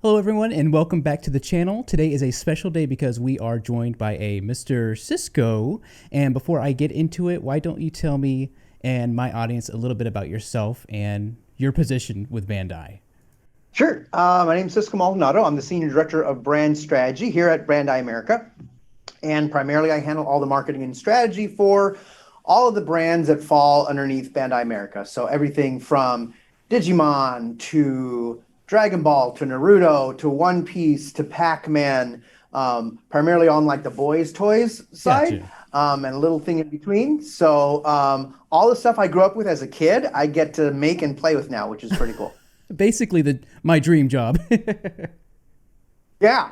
Hello, everyone, and welcome back to the channel. Today is a special day because we are joined by a Mr. Cisco. And before I get into it, why don't you tell me and my audience a little bit about yourself and your position with Bandai? Sure. My name is Cisco Maldonado. I'm the Senior Director of Brand Strategy here at Bandai America. And primarily, I handle all the marketing and strategy for all of the brands that fall underneath Bandai America. So everything from Digimon to Dragon Ball to Naruto to One Piece to Pac-Man, primarily on like the boys' toys side, and a little thing in between. So all the stuff I grew up with as a kid, I get to make and play with now, which is pretty cool. Basically, my dream job. Yeah.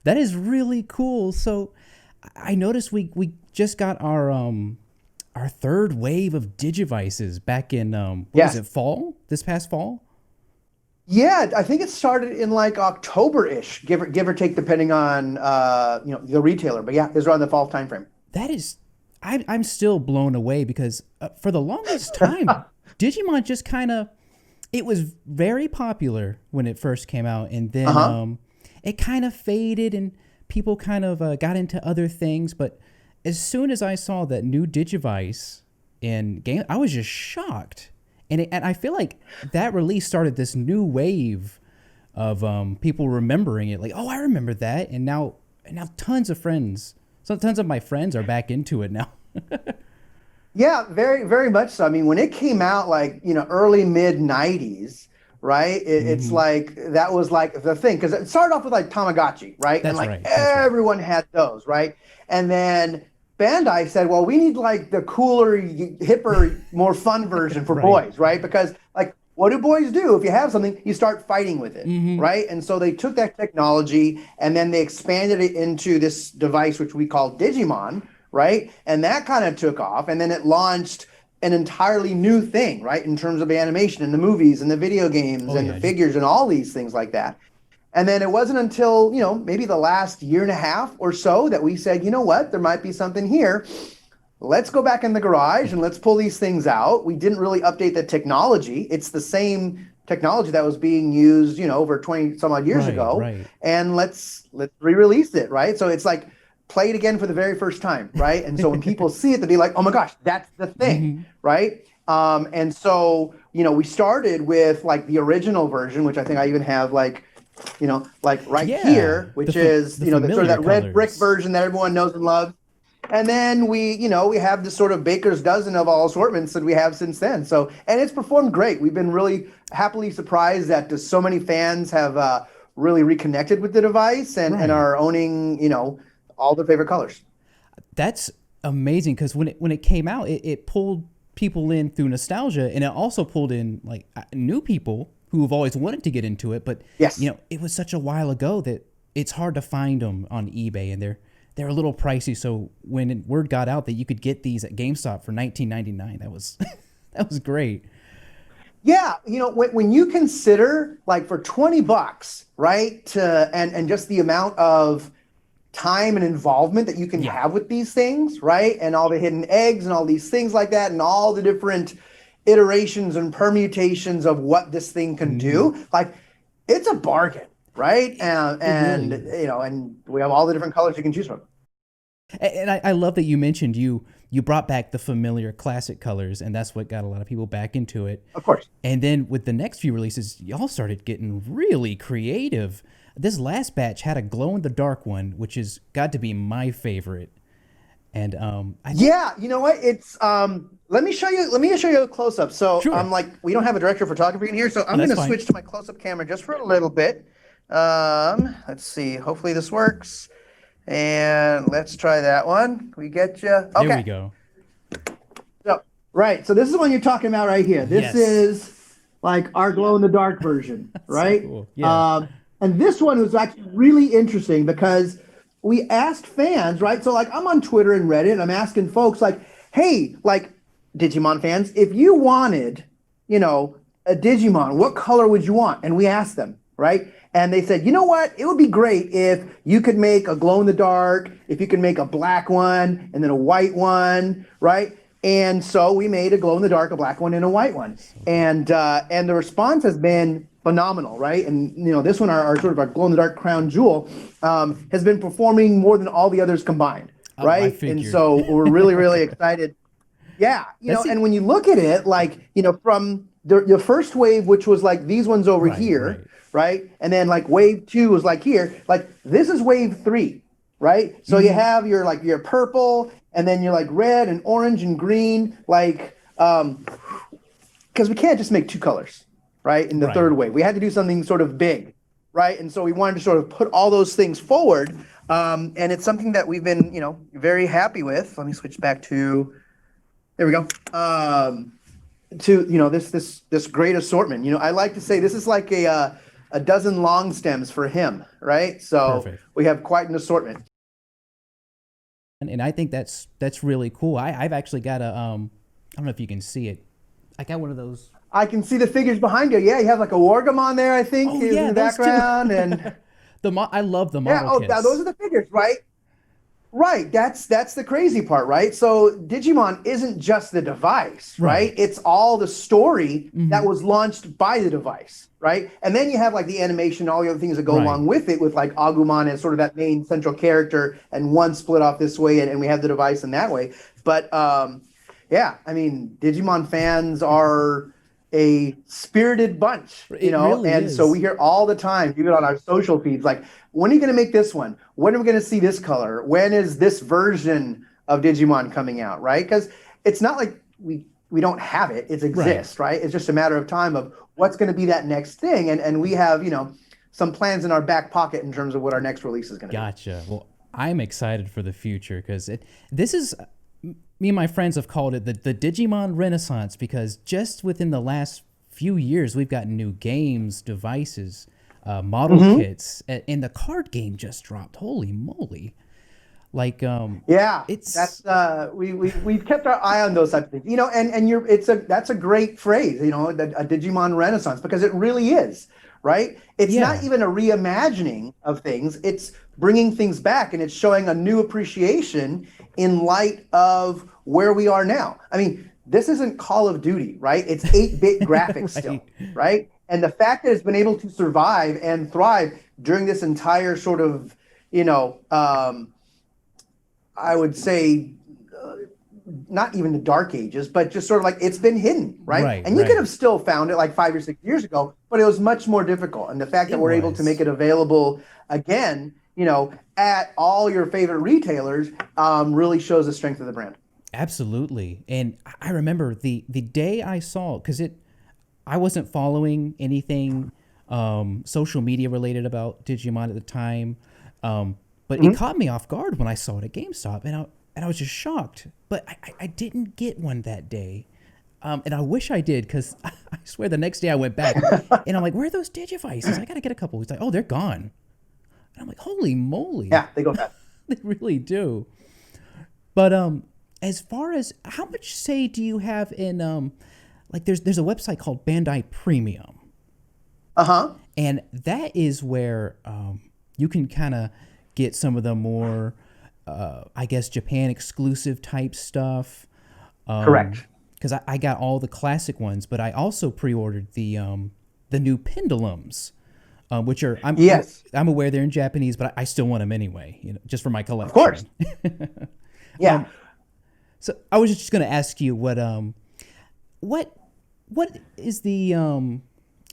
That is really cool. So I noticed we just got our third wave of Digivices back in was it fall? This past fall? Yeah, I think it started in like October-ish, give or take, depending on the retailer. But yeah, it was around the fall timeframe. That is, I'm still blown away because for the longest time, Digimon just kind of, it was very popular when it first came out, and then it kind of faded, and people kind of got into other things. But as soon as I saw that new Digivice in game, I was just shocked. And I feel like that release started this new wave of people remembering it. Like, oh, I remember that. And now tons of my friends are back into it now. Yeah, very, very much so. I mean, when it came out, like, early mid 90s, right? It's like, that was like the thing. Because it started off with like Tamagotchi, right? That's and like right. everyone had those, right? And then Bandai said, well, we need like the cooler, hipper, more fun version for boys, right? Because like, what do boys do? If you have something, you start fighting with it, right? And so they took that technology and then they expanded it into this device, which we call Digimon, right? And that kind of took off. And then it launched an entirely new thing, right? In terms of animation and the movies and the video games the figures and all these things like that. And then it wasn't until, maybe the last year and a half or so that we said, you know what, there might be something here. Let's go back in the garage and let's pull these things out. We didn't really update the technology. It's the same technology that was being used, over 20 some odd years ago. Right. And let's re-release it, right? So it's like, play it again for the very first time, right? And so when people see it, they'll be like, oh my gosh, that's the thing, right? And so, we started with like the original version, which I think I even have like, here, which is, the sort of that red brick version that everyone knows and loves. And then we have this sort of baker's dozen of all assortments that we have since then. So, and it's performed great. We've been really happily surprised that so many fans have really reconnected with the device and are owning, all their favorite colors. That's amazing because when it came out, it pulled people in through nostalgia, and it also pulled in like new people who have always wanted to get into it, but it was such a while ago that it's hard to find them on eBay, and they're a little pricey. So when word got out that you could get these at GameStop for $19.99, that was that was great. Yeah, when you consider like for $20, right, and just the amount of time and involvement that you can have with these things, right, and all the hidden eggs and all these things like that, and all the different iterations and permutations of what this thing can do, like it's a bargain, right? And we have all the different colors you can choose from. And I love that you mentioned you brought back the familiar classic colors, and that's what got a lot of people back into it. Of course. And then with the next few releases, y'all started getting really creative. This last batch had a glow-in-the-dark one, which has got to be my favorite. And you know what? It's let me show you a close-up. So I'm like, we don't have a director of photography in here, so I'm gonna switch to my close-up camera just for a little bit. Let's see. Hopefully this works. And let's try that one. We get you. Okay. There we go. So this is the one you're talking about right here. This is like our glow-in-the-dark version, right? So cool. Yeah. And this one was actually really interesting because we asked fans, right? So like I'm on Twitter and Reddit, and I'm asking folks like, hey, like Digimon fans, if you wanted, a Digimon, what color would you want? And we asked them, right? And they said, you know what? It would be great if you could make a glow in the dark, if you could make a black one and then a white one, right? And so we made a glow in the dark, a black one and a white one. And the response has been phenomenal, right? And this one, our sort of our glow in the dark crown jewel, has been performing more than all the others combined, Oh, I right? And figured. so we're really, really excited. Yeah, That's it. and when you look at it, like, from the first wave, which was like these ones over Right, here, right. right? And then like wave two was like here, like this is wave three, right? So you have your purple, and then you're like red and orange and green, like, because we can't just make two colors, right? In the Right. third wave, we had to do something sort of big, right? And so we wanted to sort of put all those things forward, and it's something that we've been, very happy with. Let me switch back to, there we go. To this great assortment. I like to say this is like a dozen long stems for him, right? So Perfect. we have quite an assortment. And I think that's really cool. I've actually got a I don't know if you can see it. I got one of those. I can see the figures behind you. Yeah, you have like a Wargamon there, I think, Oh in yeah, the those background, two. and I love the yeah. model Oh, kits. those are the figures, right? Right, that's the crazy part, right? So Digimon isn't just the device, right? Right. It's all the story that was launched by the device, right? And then you have like the animation, all the other things that go Right. along with it, with like Agumon as sort of that main central character, and one split off this way, and we have the device in that way. But yeah, I mean, Digimon fans are a spirited bunch, It really and so we is. hear all the time, even on our social feeds, like, when are you going to make this one? When are we going to see this color? When is this version of Digimon coming out, right? Because it's not like we don't have it; it exists, right? It's just a matter of time of what's going to be that next thing, and we have some plans in our back pocket in terms of what our next release is going to be. Gotcha. Well, I'm excited for the future because this is me and my friends have called it the Digimon Renaissance, because just within the last few years we've gotten new games, devices, model kits, and the card game just dropped. Holy moly! Like Yeah, it's that's we've kept our eye on those types of things, and that's a great phrase, a Digimon Renaissance, because it really is, right? It's Yeah. not even a reimagining of things; it's bringing things back, and it's showing a new appreciation in light of where we are now. I mean, this isn't Call of Duty, right? It's 8-bit graphics still, right? And the fact that it's been able to survive and thrive during this entire sort of, I would say, not even the dark ages, but just sort of like it's been hidden, right? Right, And you right. could have still found it like 5 or 6 years ago, but it was much more difficult. And the fact that It we're able to was. make it available again, at all your favorite retailers, really shows the strength of the brand. Absolutely. And I remember the day I saw, because I wasn't following anything social media related about Digimon at the time, but it caught me off guard when I saw it at GameStop, and I was just shocked. But I didn't get one that day, and I wish I did, because I swear the next day I went back and I'm like, where are those Digivices? I gotta get a couple. He's like, oh, they're gone. And I'm like, holy moly! Yeah, they go fast. They really do. But as far as how much say do you have in like there's a website called Bandai Premium, Uh-huh. and that is where you can kind of get some of the more I guess Japan exclusive type stuff. Correct. Because I got all the classic ones, but I also pre-ordered the new pendulums. Which are Yes. I'm aware they're in Japanese, but I still want them anyway, just for my collection. Of course. Yeah. So I was just going to ask you what is the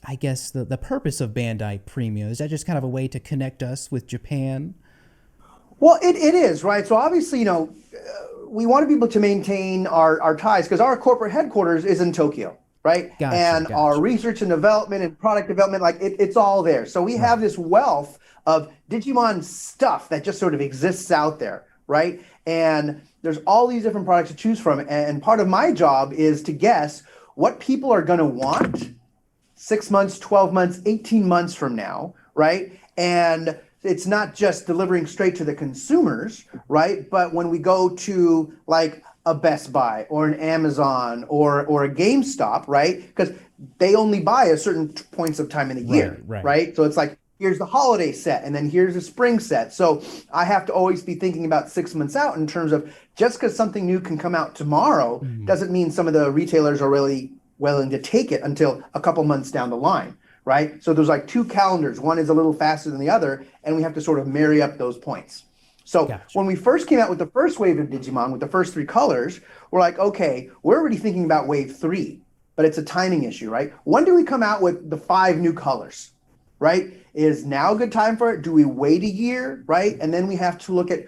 I guess the purpose of Bandai Premium? Is that just kind of a way to connect us with Japan? Well, it is, right? So obviously, we want to be able to maintain our ties, because our corporate headquarters is in Tokyo, right? Gotcha, And gotcha. our research and development and product development, like it's all there. So we have this wealth of Digimon stuff that just sort of exists out there, right? And there's all these different products to choose from. And part of my job is to guess what people are going to want 6 months, 12 months, 18 months from now, right? And it's not just delivering straight to the consumers, right? But when we go to like a Best Buy or an Amazon or a GameStop, right? Because they only buy a certain points of time in the year, right? So it's like, here's the holiday set, and then here's the spring set. So I have to always be thinking about 6 months out, in terms of, just because something new can come out tomorrow doesn't mean some of the retailers are really willing to take it until a couple months down the line, right? So there's like two calendars. One is a little faster than the other, and we have to sort of marry up those points. So Gotcha. when we first came out with the first wave of Digimon with the first three colors, we're like, okay, we're already thinking about wave three, but it's a timing issue, right? When do we come out with the 5 new colors, right? Is now a good time for it? Do we wait a year, right? And then we have to look at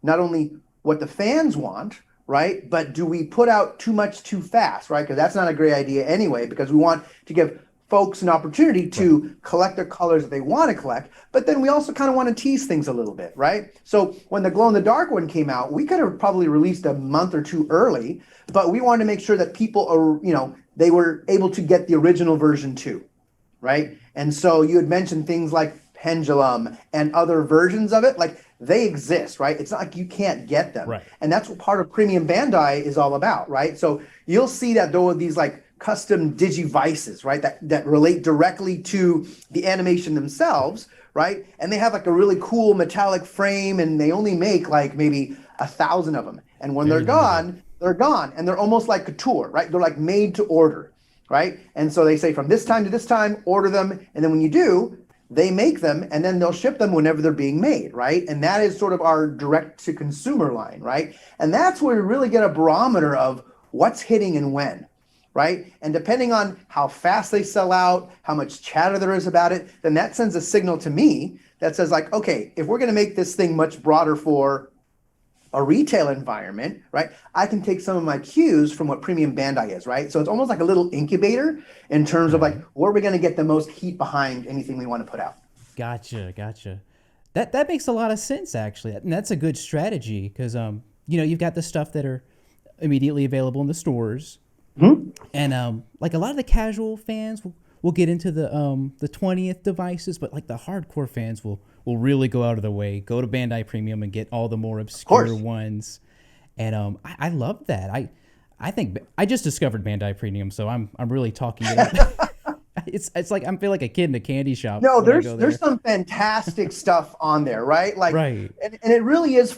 not only what the fans want, right? But do we put out too much too fast, right? Because that's not a great idea anyway, because we want to give folks an opportunity to collect the colors that they want to collect, but then we also kind of want to tease things a little bit, right? So when the glow in the dark one came out, we could have probably released a month or two early, but we wanted to make sure that people are, they were able to get the original version too, right? And so you had mentioned things like Pendulum and other versions of it, like they exist, right? It's not like you can't get them. Right. And that's what part of Premium Bandai is all about, right? So you'll see that though these like custom Digivices, right? That relate directly to the animation themselves, right? And they have like a really cool metallic frame, and they only make like maybe 1,000 of them. And when they're gone, and they're almost like couture, right? They're like made to order, right? And so they say from this time to this time, order them, and then when you do, they make them, and then they'll ship them whenever they're being made, right? And that is sort of our direct-to-consumer line, right? And that's where we really get a barometer of what's hitting and when, right? And depending on how fast they sell out, how much chatter there is about it, then that sends a signal to me that says like, okay, if we're going to make this thing much broader for a retail environment, right, I can take some of my cues from what Premium Bandai is, right? So it's almost like a little incubator in terms of like, where are we going to get the most heat behind anything we want to put out? Gotcha. That makes a lot of sense, actually. And that's a good strategy because, you've got the stuff that are immediately available in the stores. Mm-hmm. And like a lot of the casual fans will get into the 20th devices, but like the hardcore fans will really go out of the way, go to Bandai Premium and get all the more obscure ones. And I love that. I think I just discovered Bandai Premium, so I'm really talking it up. It's like I feel like a kid in a candy shop. No, there's some fantastic stuff on there, right? Like, right. And it really is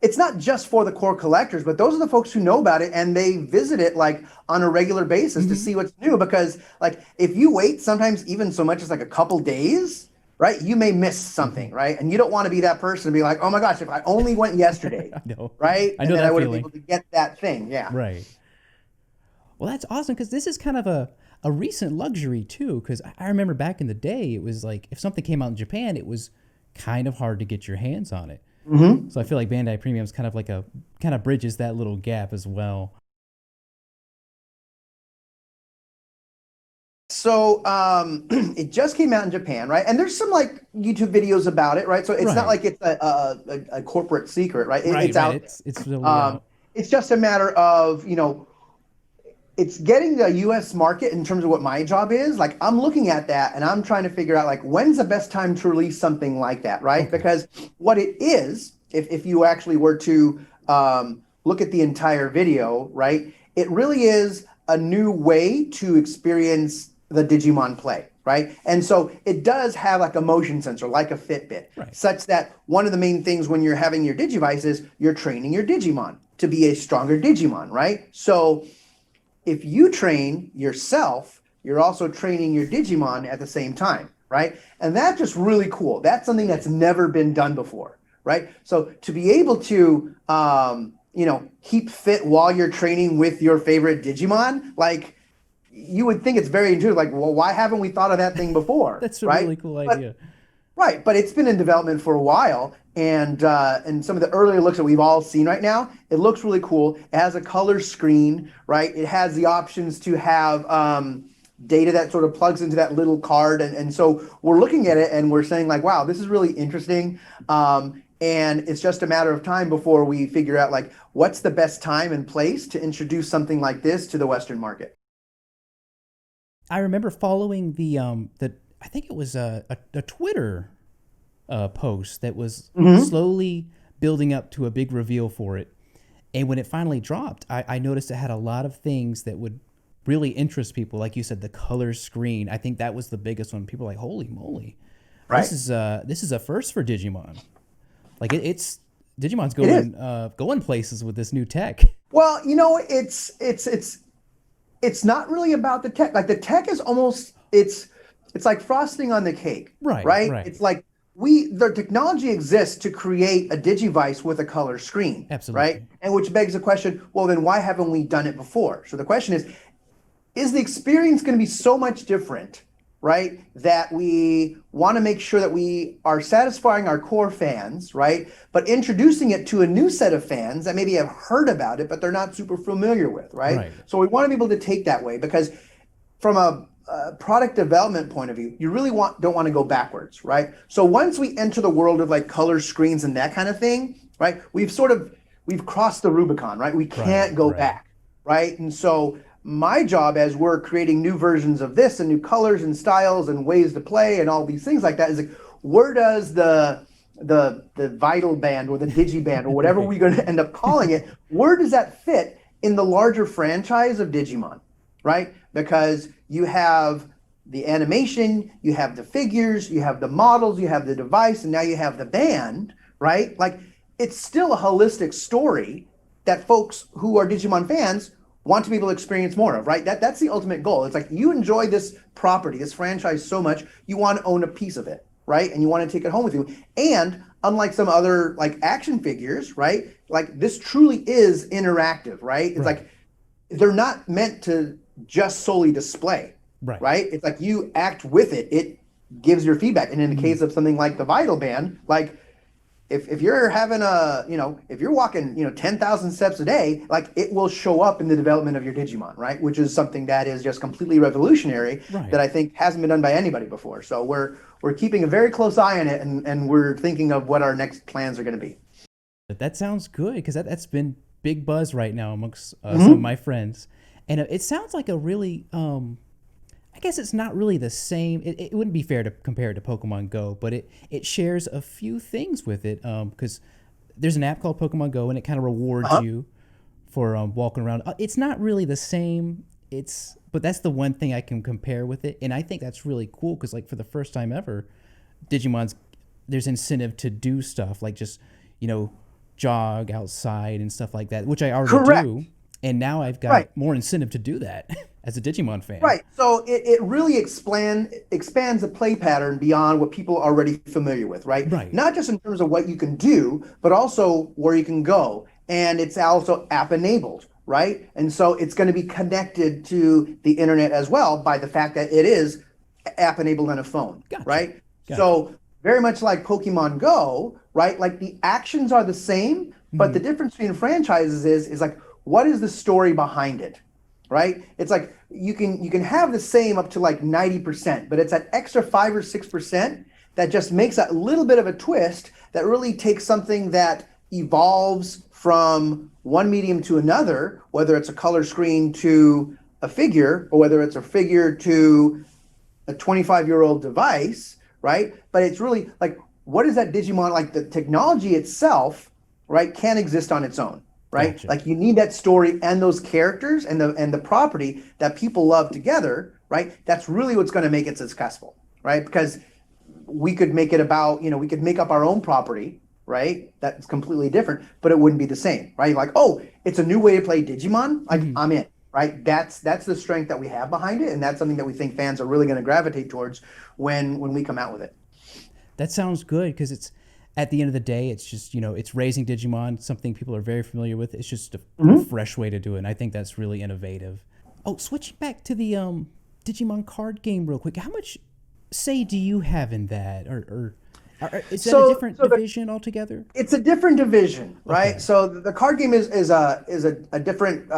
it's not just for the core collectors, but those are the folks who know about it and they visit it like on a regular basis to see what's new. Because like if you wait sometimes even so much as like a couple days, right, you may miss something, right? And you don't want to be that person to be like, oh my gosh, if I only went yesterday, right? I know that I would have been able to get that thing, yeah. Right. Well, that's awesome because this is kind of a recent luxury too, because I remember back in the day, it was like if something came out in Japan, it was kind of hard to get your hands on it. Mm-hmm. So I feel like Bandai Premium is kind of bridges that little gap as well. So it just came out in Japan, right? And there's some like YouTube videos about it, right? So it's not like it's a corporate secret, right? It's out. It's really out. It's just a matter of it's getting the U.S. market in terms of what my job is. Like I'm looking at that and I'm trying to figure out like when's the best time to release something like that, right? Okay. Because what it is, if you actually were to look at the entire video, right, it really is a new way to experience the Digimon play, right? And so it does have like a motion sensor, like a Fitbit, such that one of the main things when you're having your Digivice is you're training your Digimon to be a stronger Digimon, right? So if you train yourself, you're also training your Digimon at the same time, right? And that's just really cool. That's something that's never been done before, right? So to be able to, keep fit while you're training with your favorite Digimon, like you would think it's very intuitive. Like, well, why haven't we thought of that thing before? That's a really cool idea. Right, but it's been in development for a while, and some of the earlier looks that we've all seen right now, it looks really cool. It has a color screen, right? It has the options to have data that sort of plugs into that little card, and so we're looking at it and we're saying like, wow, this is really interesting, and it's just a matter of time before we figure out like what's the best time and place to introduce something like this to the Western market. I remember following the I think it was a Twitter post that was slowly building up to a big reveal for it. And when it finally dropped, I noticed it had a lot of things that would really interest people. Like you said, the color screen. I think that was the biggest one. People were like, holy moly. Right. This is a first for Digimon. Like it's Digimon's going places with this new tech. Well, it's not really about the tech. Like the tech is almost it's like frosting on the cake, Right, right? right. It's like the technology exists to create a Digivice with a color screen, right? Absolutely. And which begs the question, well, then why haven't we done it before? So the question is the experience going to be so much different, right? That we want to make sure that we are satisfying our core fans, right? But introducing it to a new set of fans that maybe have heard about it, but they're not super familiar with, right? Right. So we want to be able to take that way because from a product development point of view, you really don't want to go backwards, right? So once we enter the world of like color screens and that kind of thing, right? We've crossed the Rubicon, right? We can't go Right. back, right? And so my job as we're creating new versions of this and new colors and styles and ways to play and all these things like that is like, where does the Vital Band or the Digiband or whatever Right. we're going to end up calling it, where does that fit in the larger franchise of Digimon, right? Because you have the animation, you have the figures, you have the models, you have the device, and now you have the band, right? Like it's still a holistic story that folks who are Digimon fans want to be able to experience more of, right? That's the ultimate goal. It's like you enjoy this property, this franchise so much, you want to own a piece of it, right? And you want to take it home with you. And unlike some other like action figures, right? Like this truly is interactive, right? It's Right. like they're not meant to just solely display, Right. right? It's like you act with it. It gives your feedback. And in the case of something like the Vital Band, like if you're having if you're walking, 10,000 steps a day, like it will show up in the development of your Digimon, right? Which is something that is just completely revolutionary Right. that I think hasn't been done by anybody before. So we're keeping a very close eye on it and we're thinking of what our next plans are going to be. That sounds good because that's been big buzz right now amongst some of Mm-hmm. my friends, and it sounds like a really. I guess it's not really the same. It wouldn't be fair to compare it to Pokemon Go, but it shares a few things with it. Because there's an app called Pokemon Go, and it kind of rewards Uh-huh. you for walking around. It's not really the same. But that's the one thing I can compare with it, and I think that's really cool because like for the first time ever, Digimon's there's incentive to do stuff like just you know jog outside and stuff like that, which I already Correct. do, and now I've Right. got more incentive to do that as a Digimon fan. Right. So it really expands the play pattern beyond what people are already familiar with, right? Right. Not just in terms of what you can do, but also where you can go. And it's also app enabled, right? And so it's going to be connected to the internet as well by the fact that it is app enabled on a phone, Gotcha. right? Gotcha. So very much like Pokemon Go, right? Like the actions are the same, but the difference between franchises is like what is the story behind it? Right? It's like you can have the same up to like 90%, but it's that extra 5 or 6% that just makes that little bit of a twist that really takes something that evolves from one medium to another, whether it's a color screen to a figure, or whether it's a figure to a 25-year-old device, right? But it's really like what is that Digimon like the technology itself, right, can't exist on its own. Right? Gotcha. Like you need that story and those characters and the property that people love together, right? That's really what's going to make it successful, right? Because we could make it about, we could make up our own property, right? That's completely different, but it wouldn't be the same, right? Like, oh, it's a new way to play Digimon. Like I'm in, right? That's the strength that we have behind it, and that's something that we think fans are really going to gravitate towards when we come out with it. That sounds good because it's at the end of the day, it's just it's raising Digimon, something people are very familiar with. It's just a fresh way to do it, and I think that's really innovative. Oh, switching back to the Digimon card game real quick. How much say do you have in that, or is that a different division altogether? It's a different division, right? Okay. So the card game is a different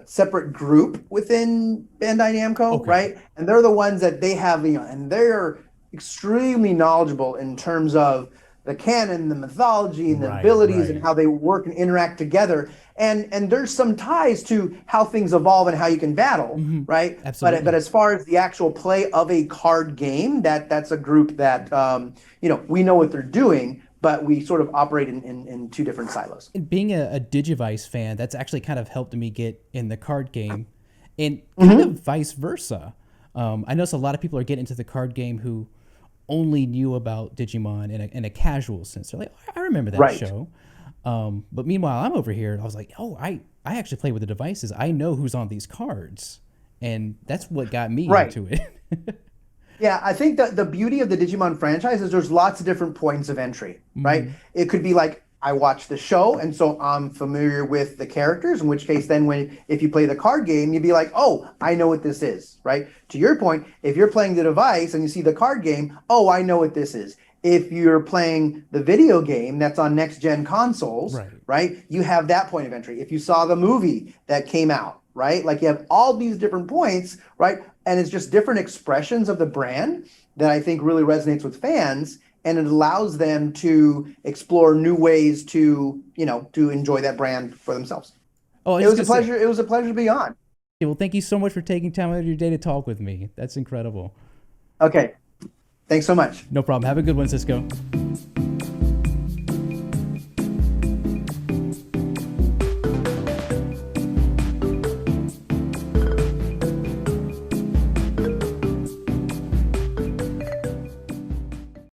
separate group within Bandai Namco, Okay. right? And they're the ones that they have, and they're extremely knowledgeable in terms of the canon, the mythology, and the Right, abilities, right. and how they work and interact together. And there's some ties to how things evolve and how you can battle, right? Absolutely. But as far as the actual play of a card game, that's a group that we know what they're doing, but we sort of operate in two different silos. And being a Digivice fan, that's actually kind of helped me get in the card game, and kind of vice versa. I notice a lot of people are getting into the card game who only knew about Digimon in a casual sense. They're like, oh, I remember that Right. show. But meanwhile, I'm over here. I was like, oh, I actually play with the devices. I know who's on these cards, and that's what got me Right. into it. Yeah, I think that the beauty of the Digimon franchise is there's lots of different points of entry, right? Mm-hmm. It could be like I watched the show and so I'm familiar with the characters, in which case then when if you play the card game, you'd be like, "Oh, I know what this is," right? To your point, if you're playing the device and you see the card game, "Oh, I know what this is." If you're playing the video game that's on next gen consoles, Right. right? You have that point of entry. If you saw the movie that came out, right? Like you have all these different points, right? And it's just different expressions of the brand that I think really resonates with fans, and it allows them to explore new ways to, to enjoy that brand for themselves. Oh, I It was was a just gonna say. pleasure. It was a pleasure to be on. Well, thank you so much for taking time out of your day to talk with me. That's incredible. Okay. Thanks so much. No problem. Have a good one, Cisco.